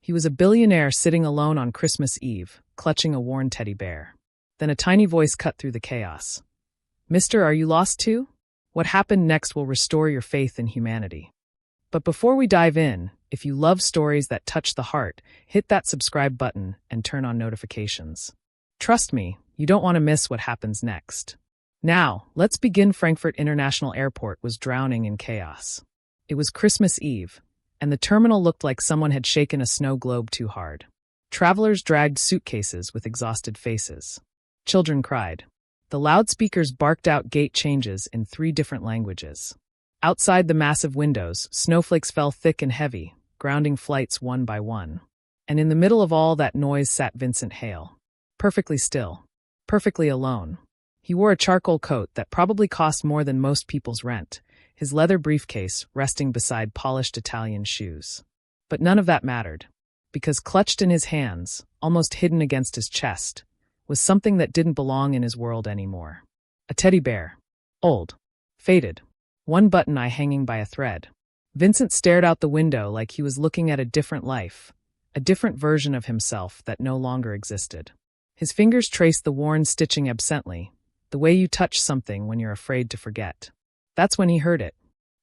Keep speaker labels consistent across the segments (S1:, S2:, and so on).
S1: He was a billionaire sitting alone on Christmas Eve, clutching a worn teddy bear. Then a tiny voice cut through the chaos. "Mister, are you lost too? What happened next will restore your faith in humanity." But before we dive in, if you love stories that touch the heart, hit that subscribe button and turn on notifications. Trust me, you don't want to miss what happens next. Now, let's begin. Frankfurt International Airport was drowning in chaos. It was Christmas Eve, and the terminal looked like someone had shaken a snow globe too hard. Travelers dragged suitcases with exhausted faces. Children cried. The loudspeakers barked out gate changes in 3 different languages. Outside the massive windows, snowflakes fell thick and heavy, grounding flights one by one. And in the middle of all that noise sat Vincent Hale. Perfectly still. Perfectly alone. He wore a charcoal coat that probably cost more than most people's rent, his leather briefcase resting beside polished Italian shoes. But none of that mattered, because clutched in his hands, almost hidden against his chest, was something that didn't belong in his world anymore. A teddy bear. Old. Faded. One button eye hanging by a thread. Vincent stared out the window like he was looking at a different life, a different version of himself that no longer existed. His fingers traced the worn stitching absently, the way you touch something when you're afraid to forget. That's when he heard it.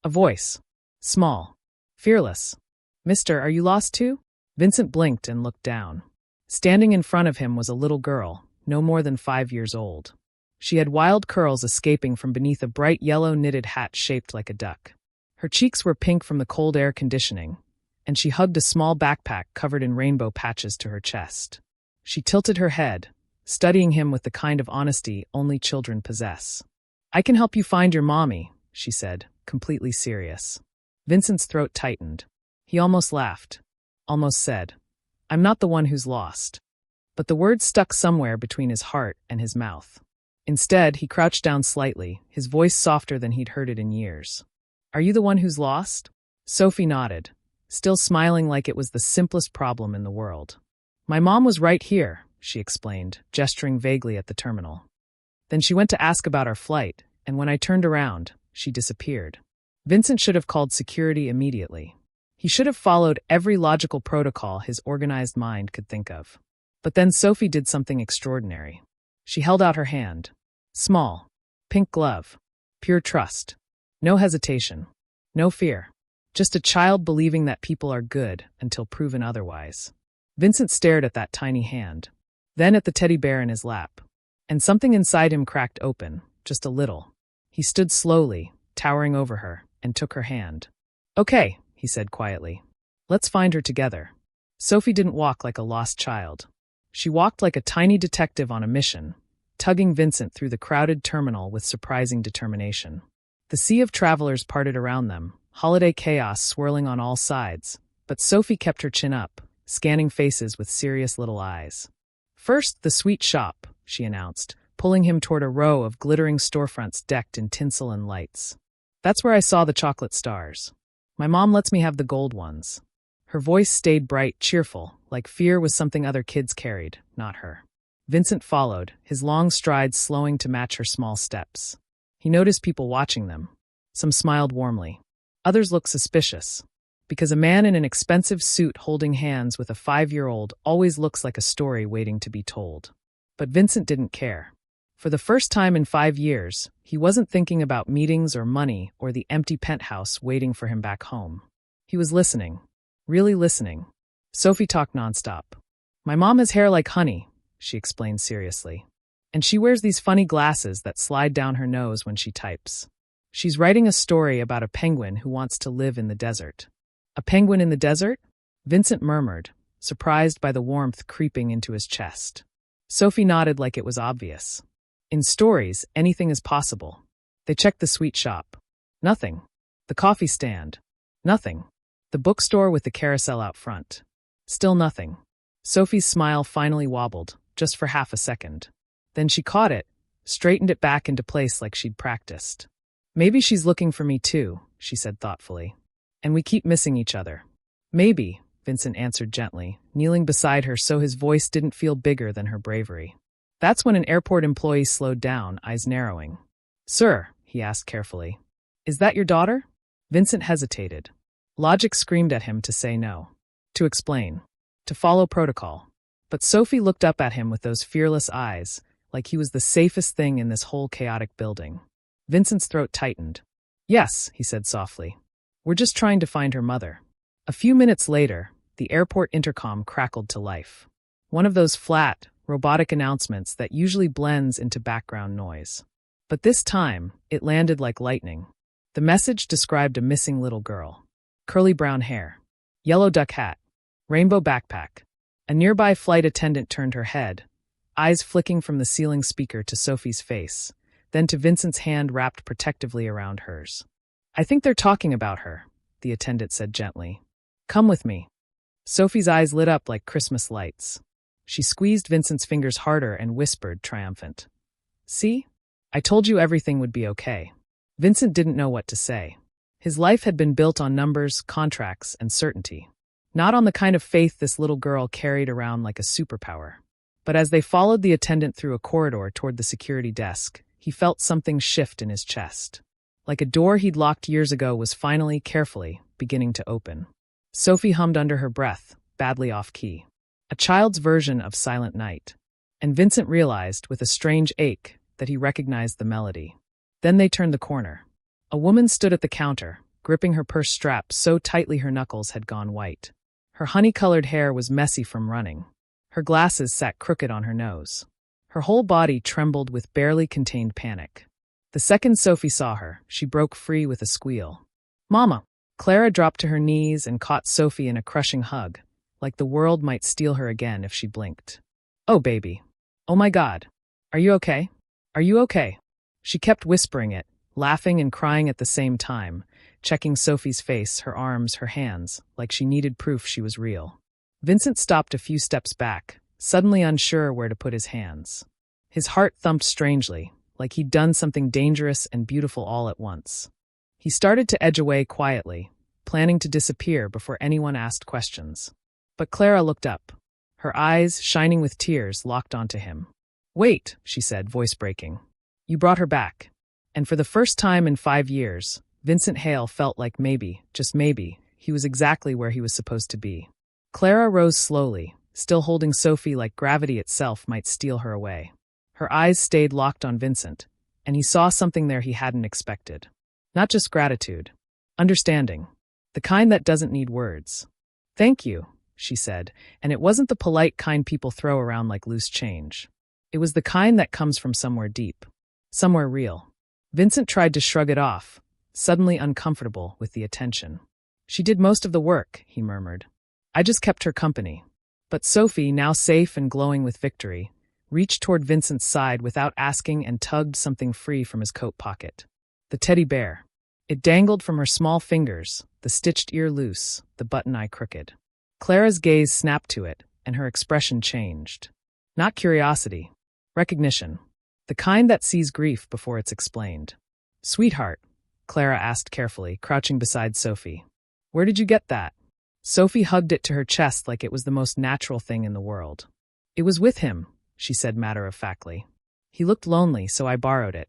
S1: A voice. Small. Fearless. "Mister, are you lost too?" Vincent blinked and looked down. Standing in front of him was a little girl, no more than 5 years old. She had wild curls escaping from beneath a bright yellow knitted hat shaped like a duck. Her cheeks were pink from the cold air conditioning, and she hugged a small backpack covered in rainbow patches to her chest. She tilted her head, studying him with the kind of honesty only children possess. "I can help you find your mommy," she said, completely serious. Vincent's throat tightened. He almost laughed. Almost said, "I'm not the one who's lost." But the words stuck somewhere between his heart and his mouth. Instead, he crouched down slightly, his voice softer than he'd heard it in years. "Are you the one who's lost?" Sophie nodded, still smiling like it was the simplest problem in the world. "My mom was right here," she explained, gesturing vaguely at the terminal. "Then she went to ask about our flight, and when I turned around, she disappeared." Vincent should have called security immediately. He should have followed every logical protocol his organized mind could think of. But then Sophie did something extraordinary. She held out her hand. Small. Pink glove. Pure trust. No hesitation. No fear. Just a child believing that people are good until proven otherwise. Vincent stared at that tiny hand, then at the teddy bear in his lap. And something inside him cracked open, just a little. He stood slowly, towering over her, and took her hand. "Okay," he said quietly. "Let's find her together." Sophie didn't walk like a lost child. She walked like a tiny detective on a mission, tugging Vincent through the crowded terminal with surprising determination. The sea of travelers parted around them, holiday chaos swirling on all sides, but Sophie kept her chin up, scanning faces with serious little eyes. "First, the sweet shop," she announced, pulling him toward a row of glittering storefronts decked in tinsel and lights. "That's where I saw the chocolate stars. My mom lets me have the gold ones." Her voice stayed bright, cheerful, like fear was something other kids carried, not her. Vincent followed, his long strides slowing to match her small steps. He noticed people watching them. Some smiled warmly. Others looked suspicious. Because a man in an expensive suit holding hands with a 5-year-old always looks like a story waiting to be told. But Vincent didn't care. For the first time in 5 years, he wasn't thinking about meetings or money or the empty penthouse waiting for him back home. He was listening. Really listening. Sophie talked nonstop. "My mom has hair like honey," she explained seriously. "And she wears these funny glasses that slide down her nose when she types. She's writing a story about a penguin who wants to live in the desert." "A penguin in the desert?" Vincent murmured, surprised by the warmth creeping into his chest. Sophie nodded like it was obvious. "In stories, anything is possible." They checked the sweet shop. Nothing. The coffee stand. Nothing. The bookstore with the carousel out front. Still nothing. Sophie's smile finally wobbled, just for half a second. Then she caught it, straightened it back into place like she'd practiced. "Maybe she's looking for me too," she said thoughtfully. "And we keep missing each other." "Maybe," Vincent answered gently, kneeling beside her so his voice didn't feel bigger than her bravery. That's when an airport employee slowed down, eyes narrowing. "Sir," he asked carefully, "is that your daughter?" Vincent hesitated. Logic screamed at him to say no. To explain. to follow protocol. But Sophie looked up at him with those fearless eyes, like he was the safest thing in this whole chaotic building. Vincent's throat tightened. "Yes," he said softly. "We're just trying to find her mother." A few minutes later, the airport intercom crackled to life. One of those flat, robotic announcements that usually blends into background noise. But this time, it landed like lightning. The message described a missing little girl. Curly brown hair, yellow duck hat, rainbow backpack. A nearby flight attendant turned her head, eyes flicking from the ceiling speaker to Sophie's face, then to Vincent's hand wrapped protectively around hers. "I think they're talking about her," the attendant said gently. "Come with me." Sophie's eyes lit up like Christmas lights. She squeezed Vincent's fingers harder and whispered, triumphant, "See? I told you everything would be okay." Vincent didn't know what to say. His life had been built on numbers, contracts, and certainty. Not on the kind of faith this little girl carried around like a superpower. But as they followed the attendant through a corridor toward the security desk, he felt something shift in his chest. Like a door he'd locked years ago was finally, carefully, beginning to open. Sophie hummed under her breath, badly off-key. A child's version of Silent Night. And Vincent realized, with a strange ache, that he recognized the melody. Then they turned the corner. A woman stood at the counter, gripping her purse strap so tightly her knuckles had gone white. Her honey-colored hair was messy from running. Her glasses sat crooked on her nose. Her whole body trembled with barely contained panic. The second Sophie saw her, she broke free with a squeal. "Mama!" Clara dropped to her knees and caught Sophie in a crushing hug, like the world might steal her again if she blinked. "Oh, baby. Oh my God. Are you okay? Are you okay?" She kept whispering it, laughing and crying at the same time, checking Sophie's face, her arms, her hands, like she needed proof she was real. Vincent stopped a few steps back, suddenly unsure where to put his hands. His heart thumped strangely, like he'd done something dangerous and beautiful all at once. He started to edge away quietly, planning to disappear before anyone asked questions. But Clara looked up. Her eyes, shining with tears, locked onto him. "Wait," she said, voice breaking. "You brought her back." And for the first time in 5 years, Vincent Hale felt like maybe, just maybe, he was exactly where he was supposed to be. Clara rose slowly, still holding Sophie like gravity itself might steal her away. Her eyes stayed locked on Vincent, and he saw something there he hadn't expected. Not just gratitude. Understanding. The kind that doesn't need words. "Thank you," she said, and it wasn't the polite kind people throw around like loose change. It was the kind that comes from somewhere deep. Somewhere real. Vincent tried to shrug it off, suddenly uncomfortable with the attention. "She did most of the work," he murmured. "I just kept her company." But Sophie, now safe and glowing with victory, reached toward Vincent's side without asking and tugged something free from his coat pocket. The teddy bear. It dangled from her small fingers, the stitched ear loose, the button eye crooked. Clara's gaze snapped to it, and her expression changed. Not curiosity. Recognition. The kind that sees grief before it's explained. "Sweetheart," Clara asked carefully, crouching beside Sophie. "Where did you get that?" Sophie hugged it to her chest like it was the most natural thing in the world. "It was with him," she said matter-of-factly. "He looked lonely, so I borrowed it."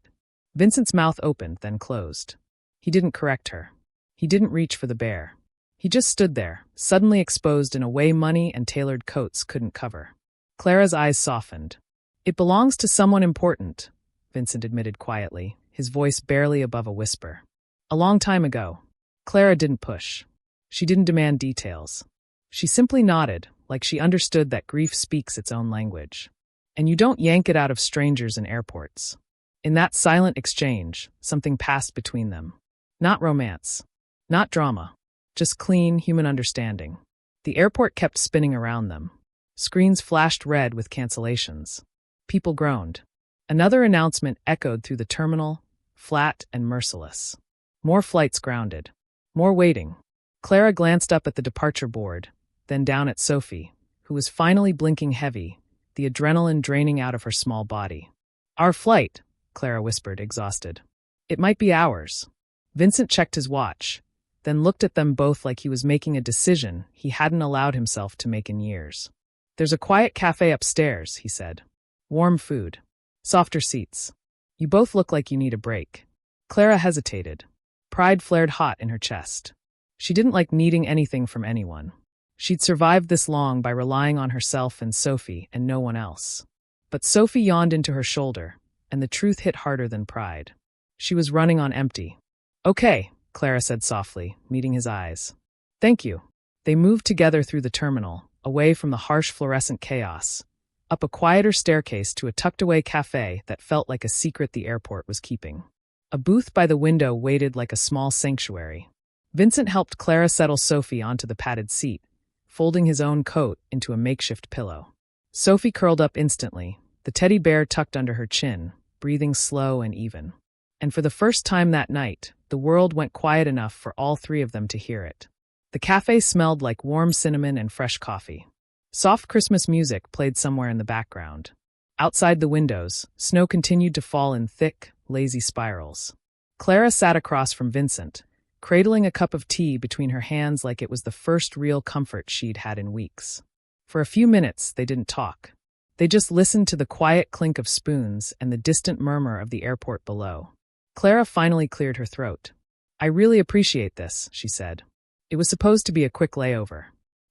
S1: Vincent's mouth opened, then closed. He didn't correct her. He didn't reach for the bear. He just stood there, suddenly exposed in a way money and tailored coats couldn't cover. Clara's eyes softened. "It belongs to someone important," Vincent admitted quietly, his voice barely above a whisper. "A long time ago." Clara didn't push. She didn't demand details. She simply nodded, like she understood that grief speaks its own language. And you don't yank it out of strangers in airports. In that silent exchange, something passed between them. Not romance. Not drama. Just clean, human understanding. The airport kept spinning around them. Screens flashed red with cancellations. People groaned. Another announcement echoed through the terminal, flat and merciless. More flights grounded. More waiting. Clara glanced up at the departure board, then down at Sophie, who was finally blinking heavy, the adrenaline draining out of her small body. "Our flight," Clara whispered, exhausted. "It might be ours." Vincent checked his watch, then looked at them both like he was making a decision he hadn't allowed himself to make in years. "There's a quiet cafe upstairs," he said. "Warm food. Softer seats. You both look like you need a break." Clara hesitated. Pride flared hot in her chest. She didn't like needing anything from anyone. She'd survived this long by relying on herself and Sophie and no one else. But Sophie yawned into her shoulder, and the truth hit harder than pride. She was running on empty. "Okay," Clara said softly, meeting his eyes. "Thank you." They moved together through the terminal, away from the harsh fluorescent chaos, up a quieter staircase to a tucked-away cafe that felt like a secret the airport was keeping. A booth by the window waited like a small sanctuary. Vincent helped Clara settle Sophie onto the padded seat, folding his own coat into a makeshift pillow. Sophie curled up instantly, the teddy bear tucked under her chin, breathing slow and even. And for the first time that night, the world went quiet enough for all three of them to hear it. The cafe smelled like warm cinnamon and fresh coffee. Soft Christmas music played somewhere in the background. Outside the windows, snow continued to fall in thick, lazy spirals. Clara sat across from Vincent, cradling a cup of tea between her hands like it was the first real comfort she'd had in weeks. For a few minutes, they didn't talk. They just listened to the quiet clink of spoons and the distant murmur of the airport below. Clara finally cleared her throat. "I really appreciate this," she said. "It was supposed to be a quick layover.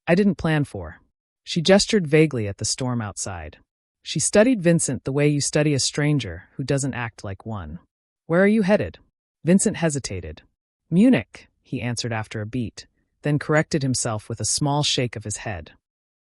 S1: I didn't plan for." She gestured vaguely at the storm outside. She studied Vincent the way you study a stranger who doesn't act like one. "Where are you headed?" Vincent hesitated. "Munich," he answered after a beat, then corrected himself with a small shake of his head.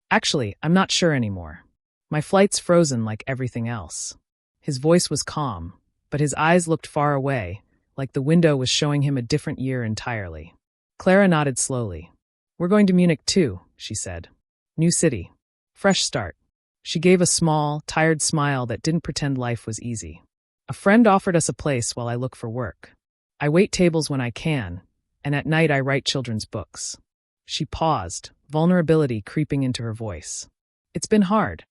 S1: "Actually, I'm not sure anymore. My flight's frozen like everything else." His voice was calm, but his eyes looked far away, like the window was showing him a different year entirely. Clara nodded slowly. "We're going to Munich too," she said. "New city. Fresh start." She gave a small, tired smile that didn't pretend life was easy. "A friend offered us a place while I look for work. I wait tables when I can, and at night I write children's books." She paused, vulnerability creeping into her voice. "It's been hard."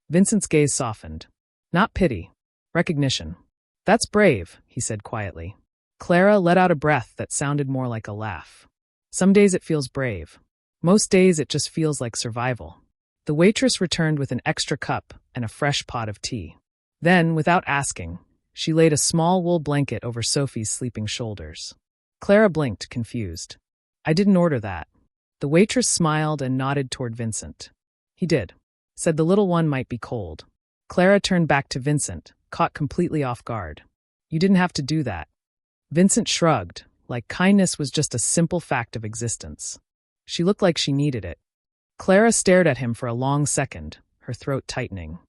S1: Vincent's gaze softened. Not pity. Recognition. "That's brave," he said quietly. Clara let out a breath that sounded more like a laugh. "Some days it feels brave. Most days it just feels like survival." The waitress returned with an extra cup and a fresh pot of tea. Then, without asking, she laid a small wool blanket over Sophie's sleeping shoulders. Clara blinked, confused. "I didn't order that." The waitress smiled and nodded toward Vincent. "He did. Said the little one might be cold." Clara turned back to Vincent, caught completely off guard. "You didn't have to do that." Vincent shrugged, like kindness was just a simple fact of existence. She looked like she needed it. Clara stared at him for a long second, her throat tightening.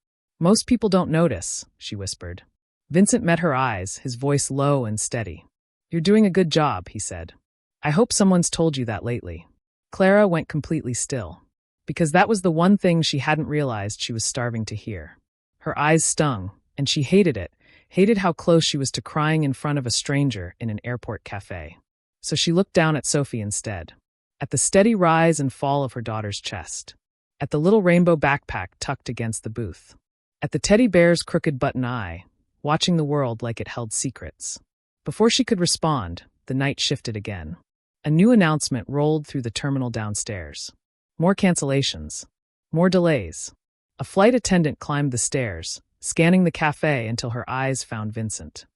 S1: "Most people don't notice," she whispered. Vincent met her eyes, his voice low and steady. "You're doing a good job," he said. "I hope someone's told you that lately." Clara went completely still, because that was the one thing she hadn't realized she was starving to hear. Her eyes stung, and she hated it, hated how close she was to crying in front of a stranger in an airport cafe. So she looked down at Sophie instead. At the steady rise and fall of her daughter's chest. At the little rainbow backpack tucked against the booth. At the teddy bear's crooked button eye, watching the world like it held secrets. Before she could respond, the night shifted again. A new announcement rolled through the terminal downstairs. More cancellations. More delays. A flight attendant climbed the stairs, scanning the cafe until her eyes found Vincent.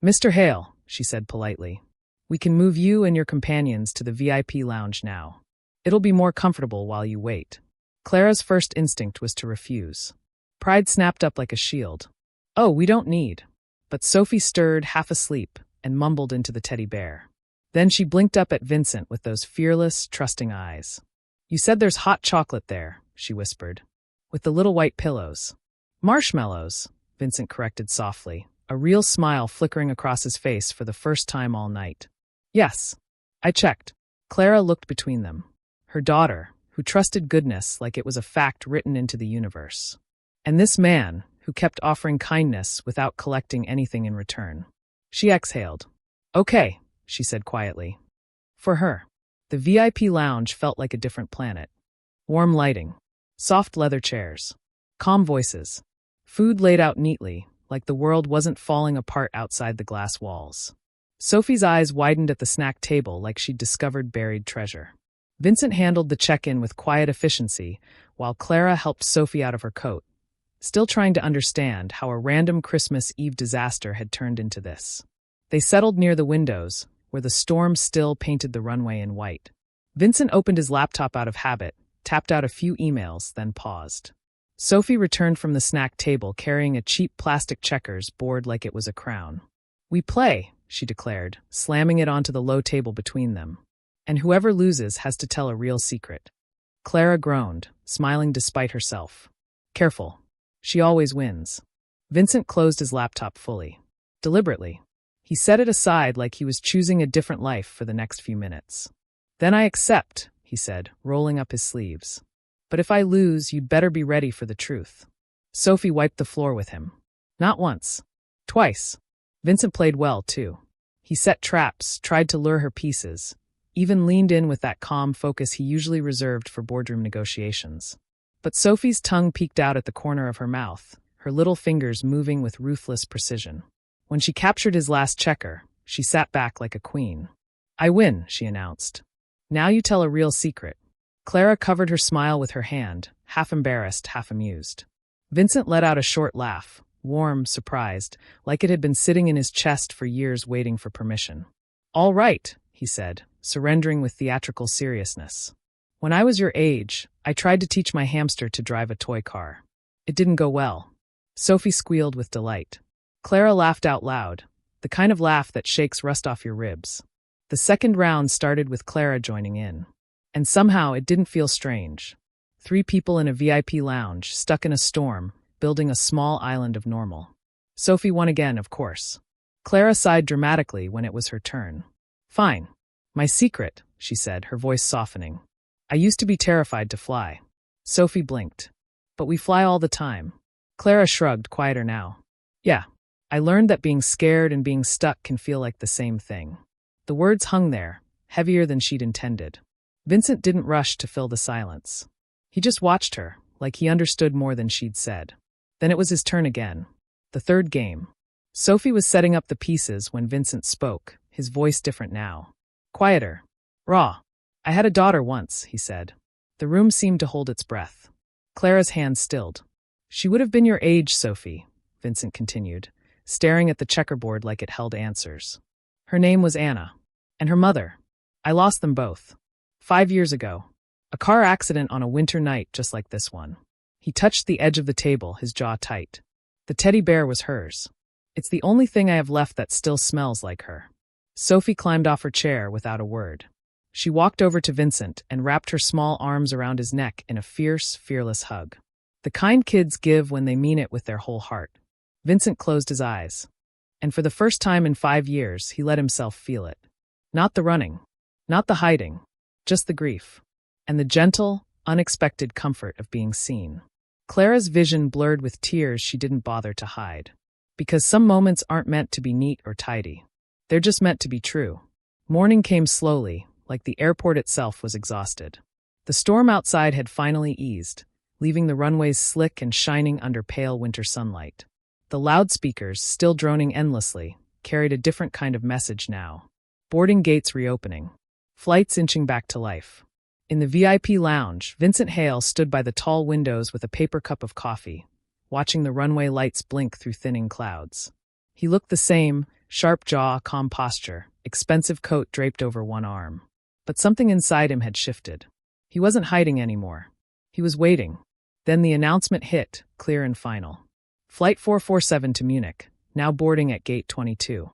S1: "Mr. Hale," she said politely. "We can move you and your companions to the VIP lounge now. It'll be more comfortable while you wait." Clara's first instinct was to refuse. Pride snapped up like a shield. "Oh, we don't need." But Sophie stirred, half asleep, and mumbled into the teddy bear. Then she blinked up at Vincent with those fearless, trusting eyes. "You said there's hot chocolate there," she whispered. "With the little white pillows." "Marshmallows," Vincent corrected softly, a real smile flickering across his face for the first time all night. "Yes. I checked." Clara looked between them. Her daughter, who trusted goodness like it was a fact written into the universe. And this man, who kept offering kindness without collecting anything in return. She exhaled. "Okay," she said quietly. For her, the VIP lounge felt like a different planet. Warm lighting. Soft leather chairs. Calm voices. Food laid out neatly, like the world wasn't falling apart outside the glass walls. Sophie's eyes widened at the snack table like she'd discovered buried treasure. Vincent handled the check-in with quiet efficiency, while Clara helped Sophie out of her coat, still trying to understand how a random Christmas Eve disaster had turned into this. They settled near the windows, where the storm still painted the runway in white. Vincent opened his laptop out of habit, tapped out a few emails, then paused. Sophie returned from the snack table carrying a cheap plastic checkers board like it was a crown. "We play," she declared, slamming it onto the low table between them. "And whoever loses has to tell a real secret." Clara groaned, smiling despite herself. "Careful. She always wins." Vincent closed his laptop fully. Deliberately. He set it aside like he was choosing a different life for the next few minutes. "Then I accept," he said, rolling up his sleeves. "But if I lose, you'd better be ready for the truth." Sophie wiped the floor with him. Not once. Twice. Vincent played well, too. He set traps, tried to lure her pieces, even leaned in with that calm focus he usually reserved for boardroom negotiations. But Sophie's tongue peeked out at the corner of her mouth, her little fingers moving with ruthless precision. When she captured his last checker, she sat back like a queen. "I win," she announced. "Now you tell a real secret." Clara covered her smile with her hand, half embarrassed, half amused. Vincent let out a short laugh, warm, surprised, like it had been sitting in his chest for years waiting for permission. "All right," he said, surrendering with theatrical seriousness. "When I was your age, I tried to teach my hamster to drive a toy car. It didn't go well." Sophie squealed with delight. Clara laughed out loud, the kind of laugh that shakes rust off your ribs. The second round started with Clara joining in. And somehow it didn't feel strange. 3 people in a VIP lounge, stuck in a storm, building a small island of normal. Sophie won again, of course. Clara sighed dramatically when it was her turn. "Fine. My secret," she said, her voice softening. "I used to be terrified to fly." Sophie blinked. "But we fly all the time." Clara shrugged, quieter now. "Yeah. I learned that being scared and being stuck can feel like the same thing." The words hung there, heavier than she'd intended. Vincent didn't rush to fill the silence. He just watched her, like he understood more than she'd said. Then it was his turn again. The third game. Sophie was setting up the pieces when Vincent spoke, his voice different now. Quieter. "Raw. I had a daughter once," he said. The room seemed to hold its breath. Clara's hand stilled. "She would have been your age, Sophie," Vincent continued, staring at the checkerboard like it held answers. "Her name was Anna. And her mother. I lost them both. 5 years ago. A car accident on a winter night just like this one." He touched the edge of the table, his jaw tight. "The teddy bear was hers. It's the only thing I have left that still smells like her." Sophie climbed off her chair without a word. She walked over to Vincent and wrapped her small arms around his neck in a fierce, fearless hug. The kind kids give when they mean it with their whole heart. Vincent closed his eyes. And for the first time in 5 years, he let himself feel it. Not the running. Not the hiding. Just the grief. And the gentle, unexpected comfort of being seen. Clara's vision blurred with tears she didn't bother to hide. Because some moments aren't meant to be neat or tidy. They're just meant to be true. Morning came slowly, like the airport itself was exhausted. The storm outside had finally eased, leaving the runways slick and shining under pale winter sunlight. The loudspeakers, still droning endlessly, carried a different kind of message now. Boarding gates reopening. Flights inching back to life. In the VIP lounge, Vincent Hale stood by the tall windows with a paper cup of coffee, watching the runway lights blink through thinning clouds. He looked the same, sharp jaw, calm posture, expensive coat draped over one arm. But something inside him had shifted. He wasn't hiding anymore. He was waiting. Then the announcement hit, clear and final. Flight 447 to Munich, now boarding at gate 22.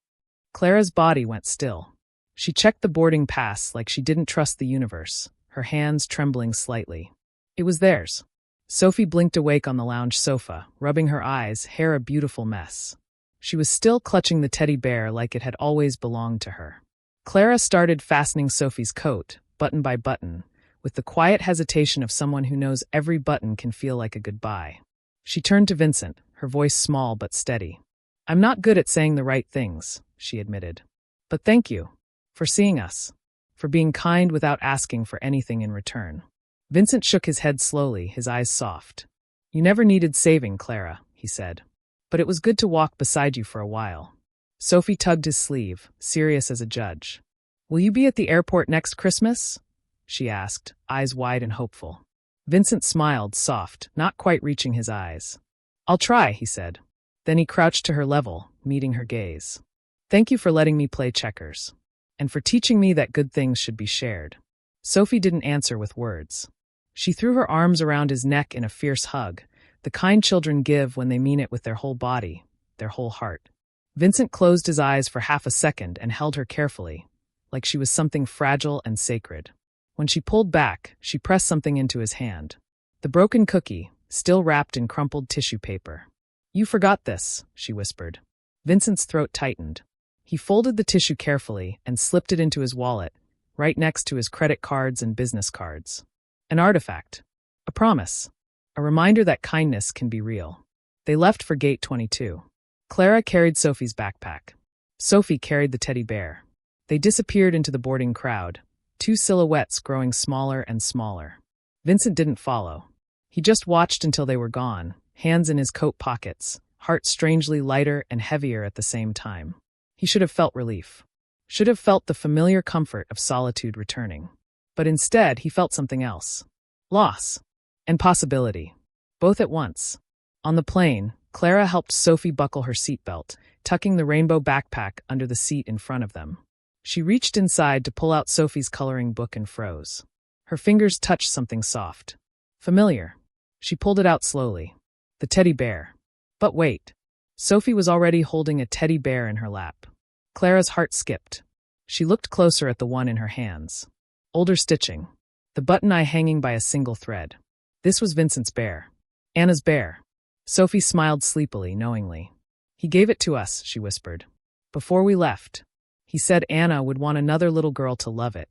S1: Clara's body went still. She checked the boarding pass like she didn't trust the universe, her hands trembling slightly. It was theirs. Sophie blinked awake on the lounge sofa, rubbing her eyes, hair a beautiful mess. She was still clutching the teddy bear like it had always belonged to her. Clara started fastening Sophie's coat, button by button, with the quiet hesitation of someone who knows every button can feel like a goodbye. She turned to Vincent, her voice small but steady. "I'm not good at saying the right things," she admitted. "But thank you. For seeing us. For being kind without asking for anything in return." Vincent shook his head slowly, his eyes soft. "You never needed saving, Clara," he said. "But it was good to walk beside you for a while." Sophie tugged his sleeve, serious as a judge. "Will you be at the airport next Christmas?" she asked, eyes wide and hopeful. Vincent smiled, soft, not quite reaching his eyes. "I'll try," he said. Then he crouched to her level, meeting her gaze. "Thank you for letting me play checkers. And for teaching me that good things should be shared." Sophie didn't answer with words. She threw her arms around his neck in a fierce hug, the kind children give when they mean it with their whole body, their whole heart. Vincent closed his eyes for half a second and held her carefully, like she was something fragile and sacred. When she pulled back, she pressed something into his hand. The broken cookie, still wrapped in crumpled tissue paper. "You forgot this," she whispered. Vincent's throat tightened. He folded the tissue carefully and slipped it into his wallet, right next to his credit cards and business cards. An artifact. A promise. A reminder that kindness can be real. They left for gate 22. Clara carried Sophie's backpack. Sophie carried the teddy bear. They disappeared into the boarding crowd, two silhouettes growing smaller and smaller. Vincent didn't follow. He just watched until they were gone, hands in his coat pockets, heart strangely lighter and heavier at the same time. He should have felt relief. Should have felt the familiar comfort of solitude returning. But instead, he felt something else. Loss. And possibility. Both at once. On the plane, Clara helped Sophie buckle her seatbelt, tucking the rainbow backpack under the seat in front of them. She reached inside to pull out Sophie's coloring book and froze. Her fingers touched something soft. Familiar. She pulled it out slowly. The teddy bear. But wait. Sophie was already holding a teddy bear in her lap. Clara's heart skipped. She looked closer at the one in her hands. Older stitching. The button eye hanging by a single thread. This was Vincent's bear. Anna's bear. Sophie smiled sleepily, knowingly. "He gave it to us," she whispered. "Before we left. He said Anna would want another little girl to love it."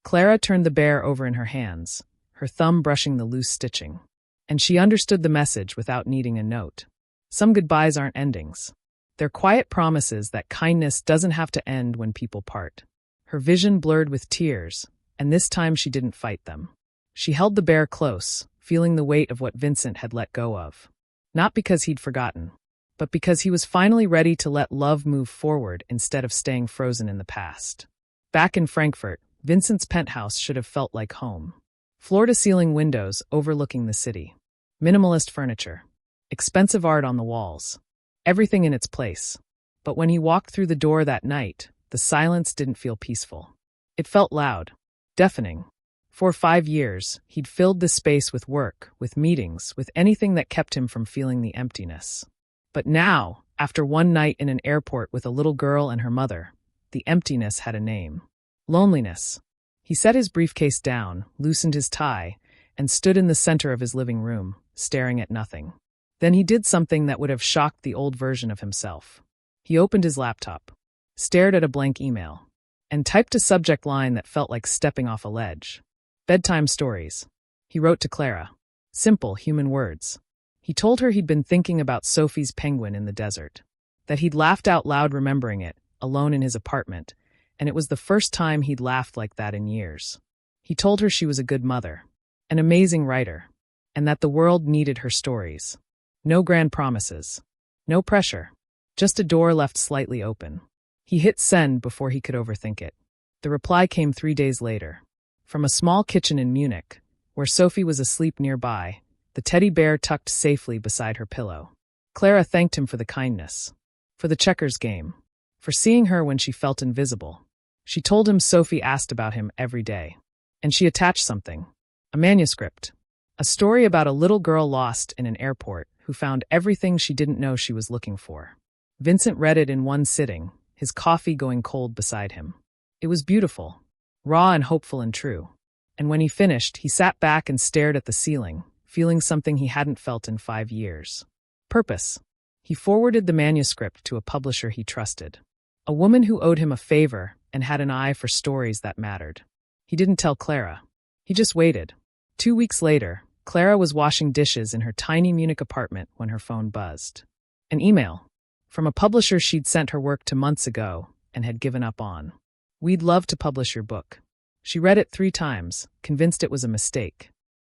S1: Clara turned the bear over in her hands, her thumb brushing the loose stitching. And she understood the message without needing a note. Some goodbyes aren't endings. They're quiet promises that kindness doesn't have to end when people part. Her vision blurred with tears, and this time she didn't fight them. She held the bear close, feeling the weight of what Vincent had let go of. Not because he'd forgotten, but because he was finally ready to let love move forward instead of staying frozen in the past. Back in Frankfurt, Vincent's penthouse should have felt like home. Floor-to-ceiling windows overlooking the city. Minimalist furniture. Expensive art on the walls. Everything in its place. But when he walked through the door that night, the silence didn't feel peaceful. It felt loud. Deafening. For 5 years, he'd filled the space with work, with meetings, with anything that kept him from feeling the emptiness. But now, after one night in an airport with a little girl and her mother, the emptiness had a name. Loneliness. He set his briefcase down, loosened his tie, and stood in the center of his living room, staring at nothing. Then he did something that would have shocked the old version of himself. He opened his laptop, stared at a blank email, and typed a subject line that felt like stepping off a ledge. Bedtime stories. He wrote to Clara. Simple, human words. He told her he'd been thinking about Sophie's penguin in the desert, that he'd laughed out loud remembering it, alone in his apartment, and it was the first time he'd laughed like that in years. He told her she was a good mother, an amazing writer, and that the world needed her stories. No grand promises. No pressure. Just a door left slightly open. He hit send before he could overthink it. The reply came 3 days later. From a small kitchen in Munich, where Sophie was asleep nearby, the teddy bear tucked safely beside her pillow. Clara thanked him for the kindness, for the checkers game, for seeing her when she felt invisible. She told him Sophie asked about him every day. And she attached something. A manuscript. A story about a little girl lost in an airport who found everything she didn't know she was looking for. Vincent read it in one sitting, his coffee going cold beside him. It was beautiful, raw and hopeful and true. And when he finished, he sat back and stared at the ceiling, feeling something he hadn't felt in 5 years. Purpose. He forwarded the manuscript to a publisher he trusted. A woman who owed him a favor and had an eye for stories that mattered. He didn't tell Clara. He just waited. 2 weeks later, Clara was washing dishes in her tiny Munich apartment when her phone buzzed. An email. From a publisher she'd sent her work to months ago and had given up on. "We'd love to publish your book." She read it 3 times, convinced it was a mistake.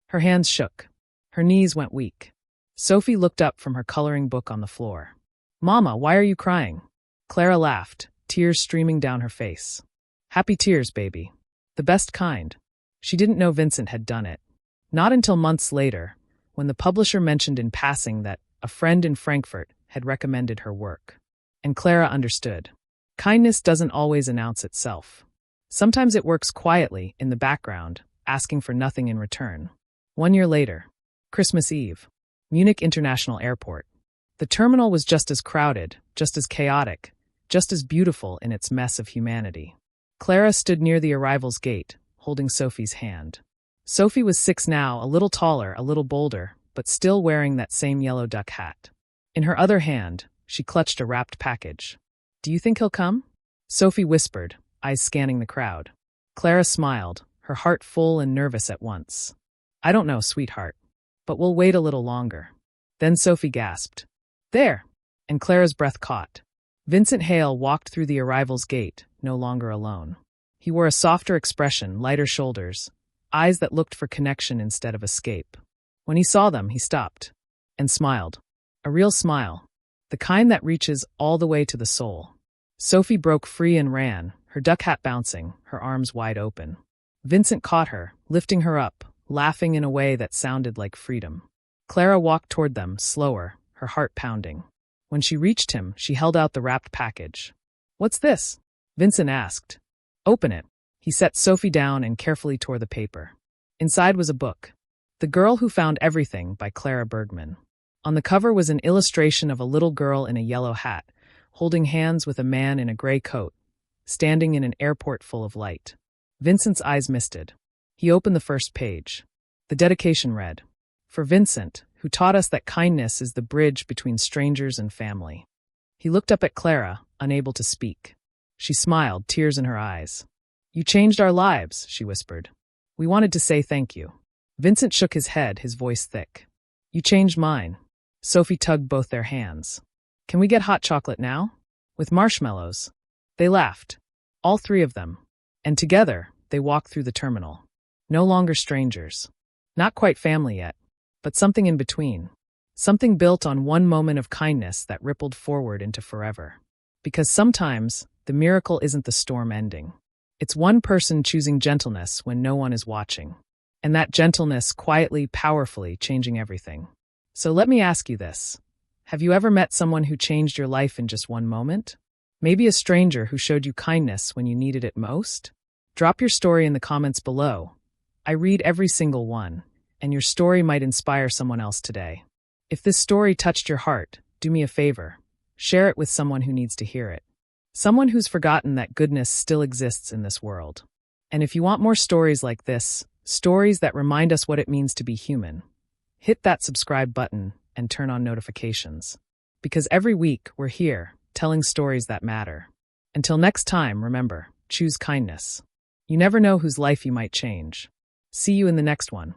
S1: Her hands shook. Her knees went weak. Sophie looked up from her coloring book on the floor. "Mama, why are you crying?" Clara laughed, tears streaming down her face. "Happy tears, baby. The best kind." She didn't know Vincent had done it. Not until months later, when the publisher mentioned in passing that a friend in Frankfurt had recommended her work. And Clara understood. Kindness doesn't always announce itself. Sometimes it works quietly, in the background, asking for nothing in return. 1 year later, Christmas Eve, Munich International Airport. The terminal was just as crowded, just as chaotic, just as beautiful in its mess of humanity. Clara stood near the arrival's gate, holding Sophie's hand. Sophie was 6 now, a little taller, a little bolder, but still wearing that same yellow duck hat. In her other hand, she clutched a wrapped package. "Do you think he'll come?" Sophie whispered, eyes scanning the crowd. Clara smiled, her heart full and nervous at once. "I don't know, sweetheart. But we'll wait a little longer." Then Sophie gasped, "There!" And Clara's breath caught. Vincent Hale walked through the arrival's gate, no longer alone. He wore a softer expression, lighter shoulders, eyes that looked for connection instead of escape. When he saw them, he stopped and smiled. A real smile, the kind that reaches all the way to the soul. Sophie broke free and ran, her duck hat bouncing, her arms wide open. Vincent caught her, lifting her up, laughing in a way that sounded like freedom. Clara walked toward them, slower, her heart pounding. When she reached him, she held out the wrapped package. "What's this?" Vincent asked. "Open it." He set Sophie down and carefully tore the paper. Inside was a book, The Girl Who Found Everything by Clara Bergman. On the cover was an illustration of a little girl in a yellow hat, holding hands with a man in a gray coat, standing in an airport full of light. Vincent's eyes misted. He opened the first page. The dedication read, "For Vincent, who taught us that kindness is the bridge between strangers and family." He looked up at Clara, unable to speak. She smiled, tears in her eyes. "You changed our lives," she whispered. "We wanted to say thank you." Vincent shook his head, his voice thick. "You changed mine." Sophie tugged both their hands. "Can we get hot chocolate now? With marshmallows?" They laughed, all 3 of them, and together they walked through the terminal. No longer strangers. Not quite family yet, but something in between. Something built on one moment of kindness that rippled forward into forever. Because sometimes, the miracle isn't the storm ending. It's one person choosing gentleness when no one is watching. And that gentleness quietly, powerfully changing everything. So let me ask you this. Have you ever met someone who changed your life in just one moment? Maybe a stranger who showed you kindness when you needed it most? Drop your story in the comments below. I read every single one, and your story might inspire someone else today. If this story touched your heart, do me a favor. Share it with someone who needs to hear it. Someone who's forgotten that goodness still exists in this world. And if you want more stories like this, stories that remind us what it means to be human, hit that subscribe button and turn on notifications. Because every week we're here, telling stories that matter. Until next time, remember, choose kindness. You never know whose life you might change. See you in the next one.